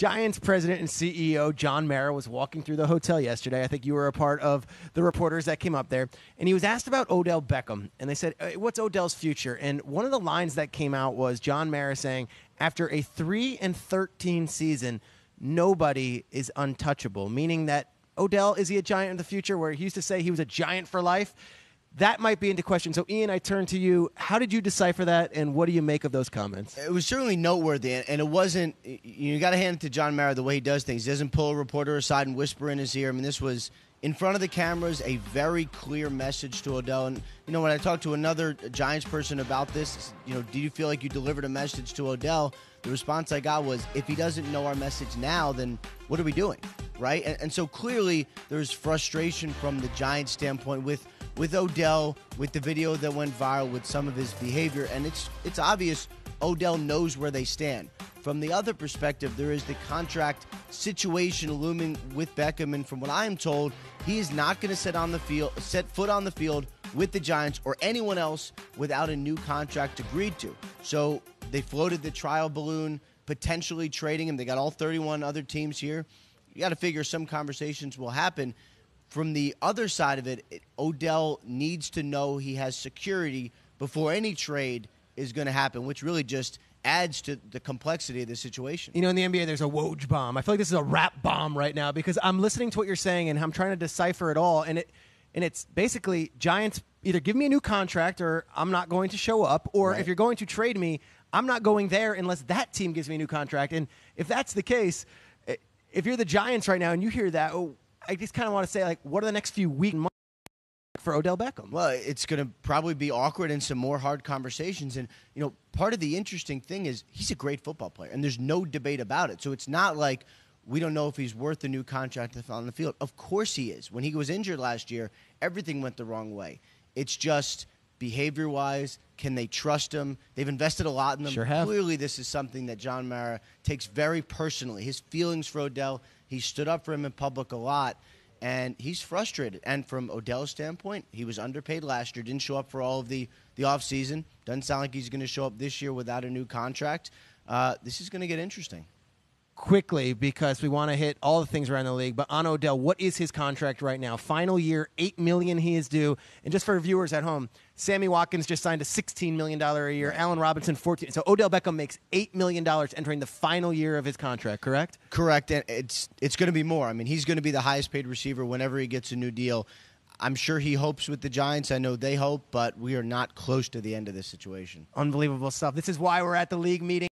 Giants president and CEO John Mara was walking through the hotel yesterday. I think you were a part of the reporters that came up there. And he was asked about Odell Beckham. And they said, what's Odell's future? And one of the lines that came out was John Mara saying, after a 3-13 season, nobody is untouchable. Meaning that Odell, is he a Giant in the future? Where he used to say he was a Giant for life. That might be into question. So, Ian, I turn to you. How did you decipher that, and what do you make of those comments? It was certainly noteworthy, and it wasn't – you got to hand it to John Mara the way he does things. He doesn't pull a reporter aside and whisper in his ear. I mean, this was in front of the cameras, a very clear message to Odell. And, when I talked to another Giants person about this, do you feel like you delivered a message to Odell? The response I got was, if he doesn't know our message now, then what are we doing, right? And so clearly there's frustration from the Giants standpoint with Odell, with the video that went viral, with some of his behavior, and it's obvious Odell knows where they stand. From the other perspective, there is the contract situation looming with Beckham, and from what I am told, he is not going to set foot on the field with the Giants or anyone else without a new contract agreed to. So they floated the trial balloon, potentially trading him. They got all 31 other teams here. You got to figure some conversations will happen. From the other side of it, Odell needs to know he has security before any trade is going to happen, which really just adds to the complexity of the situation. In the NBA, there's a Woj bomb. I feel like this is a rap bomb right now because I'm listening to what you're saying and I'm trying to decipher it all. And it's basically Giants either give me a new contract or I'm not going to show up, or if you're going to trade me, I'm not going there unless that team gives me a new contract. And if that's the case, if you're the Giants right now and you hear that, I just kind of want to say, what are the next few weeks and months for Odell Beckham? Well, it's going to probably be awkward and some more hard conversations. And, part of the interesting thing is he's a great football player, and there's no debate about it. So it's not like we don't know if he's worth a new contract on the field. Of course he is. When he was injured last year, everything went the wrong way. It's just behavior-wise, can they trust him? They've invested a lot in them. Sure have. Clearly, this is something that John Mara takes very personally. His feelings for Odell, he stood up for him in public a lot, and he's frustrated. And from Odell's standpoint, he was underpaid last year, didn't show up for all of the offseason. Doesn't sound like he's going to show up this year without a new contract. This is going to get interesting. Quickly, because we want to hit all the things around the league, but on Odell, what is his contract right now? Final year, $8 million he is due. And just for viewers at home, Sammy Watkins just signed a $16 million a year. Allen Robinson, $14 million. So Odell Beckham makes $8 million entering the final year of his contract, correct? Correct, and it's going to be more. I mean, he's going to be the highest paid receiver whenever he gets a new deal. I'm sure he hopes with the Giants. I know they hope, but we are not close to the end of this situation. Unbelievable stuff. This is why we're at the league meeting.